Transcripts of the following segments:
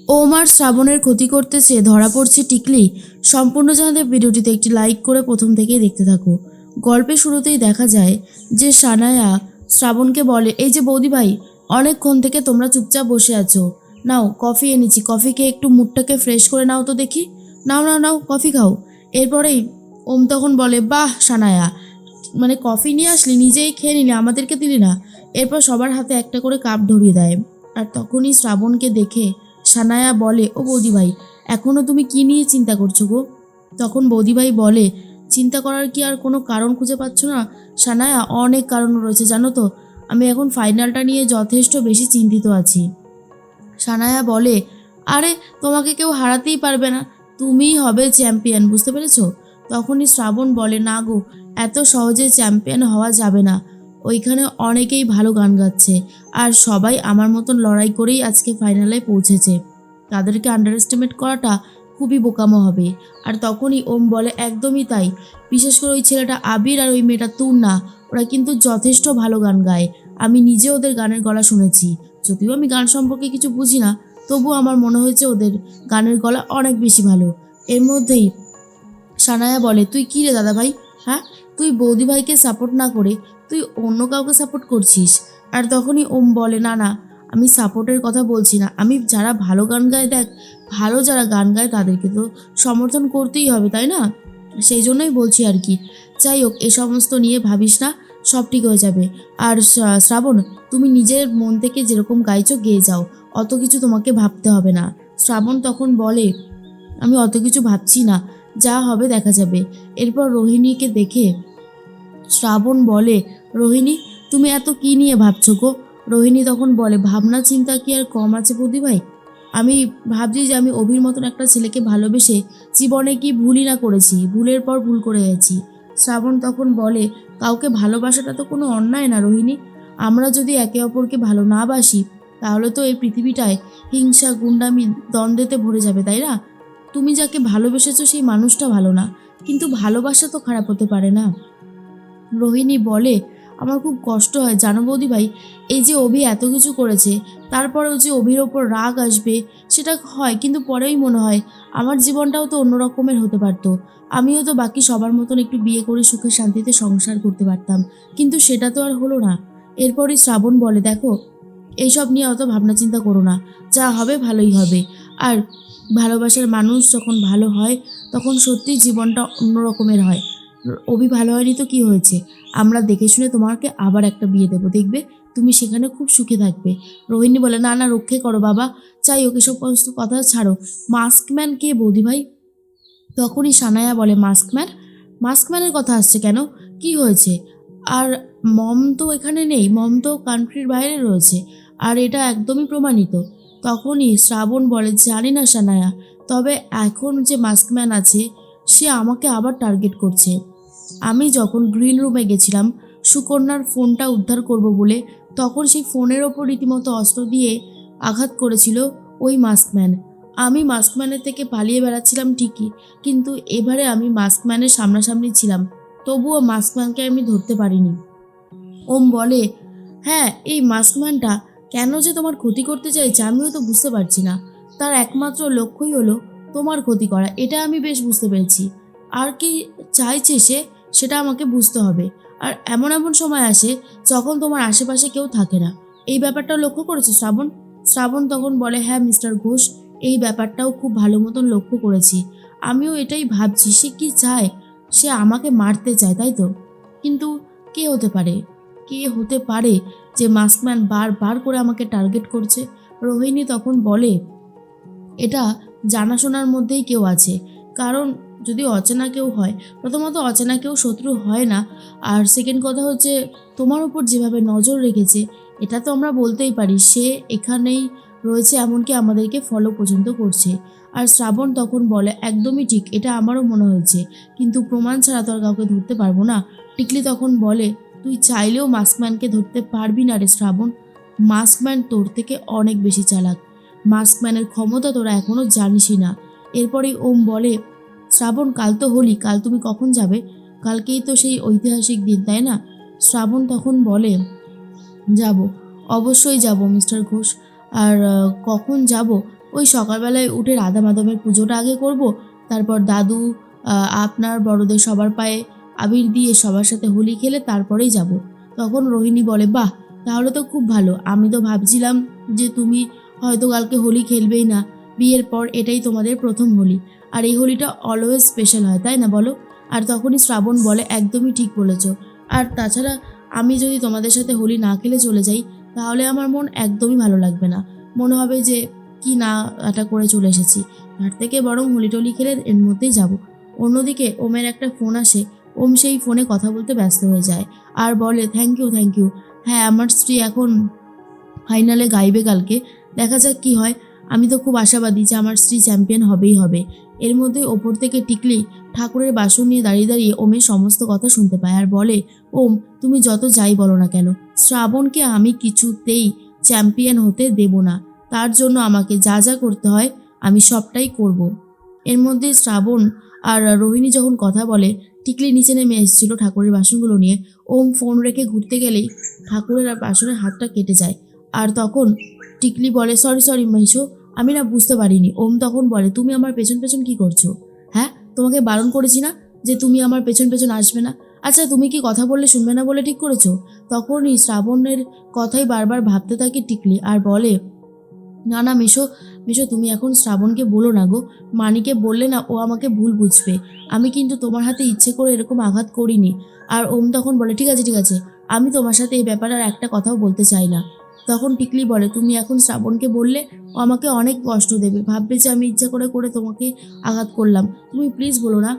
ওম আর শ্রাবণের ক্ষতি করতে চেয়ে ধরা পড়ছে টিকলি। সম্পূর্ণ জানাতে ভিডিওটিতে একটি লাইক করে প্রথম থেকেই দেখতে থাকো। গল্পের শুরুতেই দেখা যায় যে সানায়া শ্রাবণকে বলে, এই যে বৌদি ভাই, অনেকক্ষণ থেকে তোমরা চুপচাপ বসে আছো, নাও কফি এনেছি, কফি খেয়ে একটু মুডটাকে ফ্রেশ করে নাও তো দেখি, নাও নাও নাও কফি খাও। এরপরেই ওম তখন বলে, বাহ সানায়া, মানে কফি নিয়ে আসলি, নিজেই খেয়ে নিলি, আমাদেরকে দিলি না। এরপর সবার হাতে একটা করে কাপ ধরিয়ে দেয়। আর তখনই শ্রাবণকে দেখে সানায়া বলে, ও বৌদিভাই, এখনও তুমি কি নিয়ে চিন্তা করছো গো? তখন বৌদিভাই বলে, চিন্তা করার কি আর কোনো কারণ খুঁজে পাচ্ছ না সানায়া? অনেক কারণ রয়েছে জানো তো, আমি এখন ফাইনালটা নিয়ে যথেষ্ট বেশি চিন্তিত আছি। সানায়া বলে, আরে তোমাকে কেউ হারাতেই পারবে না, তুমিই হবে চ্যাম্পিয়ন, বুঝতে পেরেছো? তখনই শ্রাবণ বলে, না গো, এত সহজে চ্যাম্পিয়ন হওয়া যাবে না, ওইখানে অনেকেই ভালো গান গাচ্ছে, আর সবাই আমার মতন লড়াই করেই আজকে ফাইনালে পৌঁছেছে, তাদেরকে আন্ডার এস্টিমেট করাটা খুবই বোকামো হবে। আর তখনই ওম বলে, একদমই তাই, বিশেষ করে ওই ছেলেটা আবির আর ওই মেয়েটা তুর্না, ওরা কিন্তু যথেষ্ট ভালো গান গায়, আমি নিজে ওদের গানের গলা শুনেছি, যদিও আমি গান সম্পর্কে কিছু বুঝি না, তবুও আমার মনে হয়েছে ওদের গানের গলা অনেক বেশি ভালো। এর মধ্যেই সানায়া বলে, তুই কী রে দাদা ভাই, হ্যাঁ, তুই বৌদি ভাইকে সাপোর্ট না করে তুই অন্য কাউকে সাপোর্ট করছিস? আর তখনই ওম বলে, না না, আমি সাপোর্টের কথা বলছি না, আমি যারা ভালো গান গায়, দেখ, ভালো যারা গান গায় তাদেরকে তো সমর্থন করতেই হবে, তাই না? সেই জন্যই বলছি আর কি। যাই হোক, এ সমস্ত নিয়ে ভাবিস না, সব ঠিক হয়ে যাবে। আর শ্রাবণ, তুমি নিজের মন থেকে যেরকম গাইছো গেয়ে যাও, অত কিছু তোমাকে ভাবতে হবে না। শ্রাবণ তখন বলে, আমি অত কিছু ভাবছি না, যা হবে দেখা যাবে। এরপর রোহিণীকে দেখে শ্রাবণ বলে, রোহিণী, তুমি এত কি নিয়ে ভাবছো গো? রোহিণী তখন বলে, ভাবনা চিন্তা কি আর কম আছে বৌদি ভাই? আমি ভাবছি যে আমি অভির মতন একটা ছেলেকে ভালোবেসে জীবনে কি ভুলই না করেছি, ভুলের পর ভুল করে গেছি। শ্রাবণ তখন বলে, কাউকে ভালোবাসাটা তো কোনো অন্যায় না রোহিণী, আমরা যদি একে অপরকে ভালো না বাসি তাহলে তো এই পৃথিবীটায় হিংসা গুন্ডামি দ্বন্দ্বেতে ভরে যাবে, তাই না? তুমি যাকে ভালোবেসেছো সেই মানুষটা ভালো না, কিন্তু ভালোবাসা তো খারাপ হতে পারে না। রোহিণী বলে, আমার খুব কষ্ট হয় জানো বৌদি ভাই, এই যে অভি এত কিছু করেছে, তারপরেও যে অভির ওপর রাগ আসবে সেটা হয়, কিন্তু পরেই মনে হয় আমার জীবনটাও তো অন্য রকমের হতে পারতো, আমিও তো বাকি সবার মতন একটু বিয়ে করে সুখে শান্তিতে সংসার করতে পারতাম, কিন্তু সেটা তো আর হলো না। এরপরই শ্রাবণ বলে, দেখো, এইসব নিয়ে অত ভাবনা চিন্তা করো না, যা হবে ভালোই হবে। আর ভালোবাসার মানুষ যখন ভালো হয় তখন সত্যিই জীবনটা অন্য রকমের হয়। অভি ভালো হয়নি তো কি হয়েছে, আমরা দেখে শুনে তোমাকে আবার একটা বিয়ে দেবো, দেখবে তুমি সেখানে খুব সুখে থাকবে। রোহিণী বলে, না না, রক্ষে করো বাবা। চাই ওকে সব সমস্ত কথা ছাড়ো, মাস্কম্যান কে বৌদি ভাই? তখনই সানায়া বলে, মাস্কম্যান? মাস্কম্যানের কথা আসছে কেন, কি হয়েছে? আর মম তো এখানে নেই, মম তো কান্ট্রির বাইরে রয়েছে, আর এটা একদমই প্রমাণিত। তখনই শ্রাবণ বলে, জানি না সানায়া, তবে এখন যে মাস্কম্যান আছে সে আমাকে আবার টার্গেট করছে। আমি যখন গ্রিন রুমে গেছিলাম সুকন্যার ফোনটা উদ্ধার করব বলে, তখন সেই ফোনের ওপর রীতিমতো অস্ত্র দিয়ে আঘাত করেছিল ওই মাস্কম্যান। আমি মাস্কম্যানের থেকে পালিয়ে বেড়াচ্ছিলাম ঠিকই, কিন্তু এবারে আমি মাস্কম্যানের সামনাসামনি ছিলাম, তবুও মাস্কম্যানকে আমি ধরতে পারিনি। ওম বলে, হ্যাঁ, এই মাস্কম্যানটা কেন যে তোমার ক্ষতি করতে চাইছে আমিও তো বুঝতে পারছি না, তার একমাত্র লক্ষ্যই হলো তোমার ক্ষতি করা, এটা আমি বেশ বুঝতে পেরেছি। আর কি চাইছে সে, সেটা আমাকে বুঝতে হবে। আর এমন এমন সময় আসে যখন তোমার আশেপাশে কেউ থাকে না, এই ব্যাপারটা লক্ষ্য করেছো শ্রাবণ? শ্রাবণ তখন বলে, হ্যাঁ মিস্টার ঘোষ, এই ব্যাপারটাও খুব ভালো মতন লক্ষ্য করেছি, আমিও এটাই ভাবছি, সে কি চায়, সে আমাকে মারতে চায়, তাই তো? কিন্তু কে হতে পারে, কে হতে পারে যে মাস্কম্যান বারবার করে আমাকে টার্গেট করছে? রোহিণী তখন বলে, এটা জানাশোনার মধ্যেই কেউ আছে, কারণ যদি অচেনা কেউ হয়, প্রথমত অচেনা কেউ শত্রু হয় না, আর সেকেন্ড কথা হচ্ছে তোমার উপর যেভাবে নজর রেখেছে, এটা তো আমরা বলতেই পারি সে এখানেই রয়েছে, এমনকি আমাদেরকে ফলো পর্যন্ত করছে। আর শ্রাবণ তখন বলে, একদমই ঠিক, এটা আমারও মনে হয়েছে, কিন্তু প্রমাণ ছাড়া তো আর কাউকে ধরতে পারবো না। টিকলি তখন বলে, তুই চাইলেও মাস্কম্যানকে ধরতে পারবি না রে শ্রাবণ, মাস্কম্যান তোর থেকে অনেক বেশি চালাক, মাস্কম্যানের ক্ষমতা তোরা এখনও জানিসই না। এরপরেই ওম বলে, শ্রাবণ, কাল তো হোলি, কাল তুমি কখন যাবে? কালকেই তো সেই ঐতিহাসিক দিন, তাই না? শ্রাবণ তখন বলে, যাব, অবশ্যই যাব মিস্টার ঘোষ। আর কখন যাব ওই সকালবেলায় উঠে রাধা মাধবের পুজোটা আগে করব, তারপর দাদু আপনার বড়দের সবার পায়ে আবির দিয়ে সবার সাথে হোলি খেলে তারপরেই যাব। তখন রোহিণী বলে, বাহ, তাহলে তো খুব ভালো। আমি তো ভাবছিলাম যে তুমি হয়তো কালকে হোলি খেলবেই না, বিয়ের পর এটাই তোমাদের প্রথম হোলি, আর এই হোলিটা অলওয়েজ স্পেশাল হয়, তাই না বলো? আর তখনই শ্রাবণ বলে, একদমই ঠিক বলেছো। আর তাছাড়া আমি যদি তোমাদের সাথে হোলি না খেলে চলে যাই, তাহলে আমার মন একদমই ভালো লাগবে না। মনে হবে যে কি না এটা করে চলে এসেছি, তার থেকে বরং হোলি টোলি খেলে এর মধ্যেই যাব। অন্যদিকে ওমের একটা ফোন আসে। ওম সেই ফোনে কথা বলতে ব্যস্ত হয়ে যায় আর বলে, থ্যাংক ইউ থ্যাংক ইউ। হ্যাঁ, আমার স্ত্রী এখন ফাইনালে গাইবে কালকে, দেখা যাক কি হয়। আমি তো খুব আশাবাদী যে আমার স্ত্রী চ্যাম্পিয়ন হবেই হবে। এর মধ্যে ওপর থেকে টিকলি ঠাকুরের বাসন নিয়ে দাঁড়িয়ে দাঁড়িয়ে ওমের সমস্ত কথা শুনতে পায় আর বলে, ওম, তুমি যত যাই বলো না কেন, শ্রাবণকে আমি কিছুতেই চ্যাম্পিয়ন হতে দেব না। তার জন্য আমাকে যা যা করতে হয় আমি সবটাই করব। এর মধ্যে শ্রাবণ আর রোহিণী যখন কথা বলে, টিকলি নিচে নেমে এসেছিল ঠাকুরের বাসনগুলো নিয়ে। ওম ফোন রেখে ঘুরতে গেলেই ঠাকুরের আর বাসনের হাতটা কেটে যায়। আর তখন টিকলি বলে, সরি সরি মাইশো, আমি না বুঝতে পারিনি। ওম তখন বলে, তুমি আমার পেছন পেছন কি করছো? হ্যাঁ, তোমাকে বারণ করেছি না যে তুমি আমার পেছন পেছন আসবে না? আচ্ছা, তুমি কি কথা বললে শুনবে না বলে ঠিক করেছো? তখনই শ্রাবণের কথাই বারবার ভাবতে থাকে টিকলি আর বলে, না না মেশো, মেশো তুমি এখন শ্রাবণকে বলো না গো, মানিকে বললে না ও আমাকে ভুল বুঝবে। আমি কিন্তু তোমার হাতে ইচ্ছে করে এরকম আঘাত করিনি। আর ওম তখন বলে, ঠিক আছে ঠিক আছে, আমি তোমার সাথে এই ব্যাপারে আর একটা কথাও বলতে চাই না। তখন টিকলি বলে, তুমি এখন শ্রাবণকে বললে ও আমাকে অনেক কষ্ট দেবে, ভাববে যে আমি ইচ্ছা করে করে তোমাকে আঘাত করলাম। তুমি প্লিজ বলো না।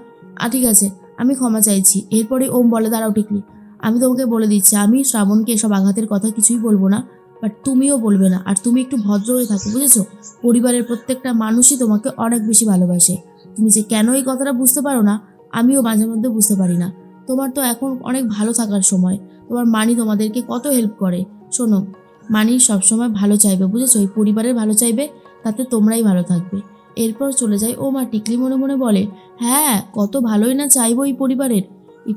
ঠিক আছে, আমি ক্ষমা চাইছি। এরপরে ওম বলে, দাঁড়াও টিকলি, আমি তোমাকে বলে দিচ্ছি, আমি শ্রাবণকে এসব আঘাতের কথা কিছুই বলবো না, বাট তুমিও বলবে না। আর তুমি একটু ভদ্র হয়ে থাকো, বুঝেছো? পরিবারের প্রত্যেকটা মানুষই তোমাকে অনেক বেশি ভালোবাসে। তুমি যে কেন এই কথাটা বুঝতে পারো না, আমিও মাঝে মধ্যে বুঝতে পারি না। তোমার তো এখন অনেক ভালো থাকার সময়, তোমার মানি তোমাদেরকে কত হেল্প করে। শোনো, মানি সবসময় ভালো চাইবে, বুঝেছো? এই পরিবারের ভালো চাইবে, তাতে তোমরাই ভালো থাকবে। এরপর চলে যায় ও মা। টিকলি মনে মনে বলে, হ্যাঁ, কত ভালোই না চাইবো এই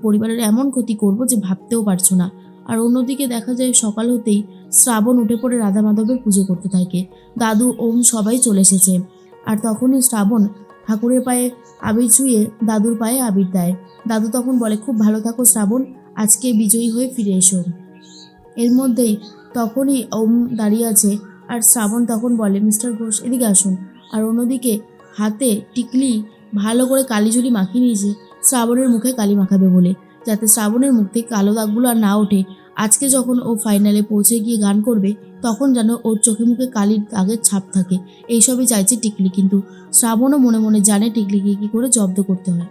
পরিবারের এমন ক্ষতি করবো যে ভাবতেও পারছো না। আর অন্যদিকে দেখা যায় সকাল হতেই শ্রাবণ উঠে পড়ে রাধা মাধবের পুজো করতে থাকে। দাদু, ওম সবাই চলে এসেছে। আর তখনই শ্রাবণ ঠাকুরের পায়ে আবির ছুঁয়ে দাদুর পায়ে আবির দেয়। দাদু তখন বলে, খুব ভালো থাকো শ্রাবণ, আজকে বিজয়ী হয়ে ফিরে এসো। এর মধ্যেই তখনই ওম দাঁড়িয়ে আছে আর শ্রাবণ তখন বলে, মিস্টার ঘোষ এদিকে আসুন। আর অন্যদিকে হাতে টিকলি ভালো করে কালিঝুলি মাখিয়ে নিয়েছে শ্রাবণের মুখে কালি মাখাবে বলে, যাতে শ্রাবণের মুখ থেকে কালো দাগগুলো আর না ওঠে। আজকে যখন ও ফাইনালে পৌঁছে গিয়ে গান করবে, তখন যেন ওর চোখে মুখে কালির দাগের ছাপ থাকে। এইসবই চাইছে টিকলি, কিন্তু শ্রাবণও মনে মনে জানে টিকলিকে কী করে জব্দ করতে হয়।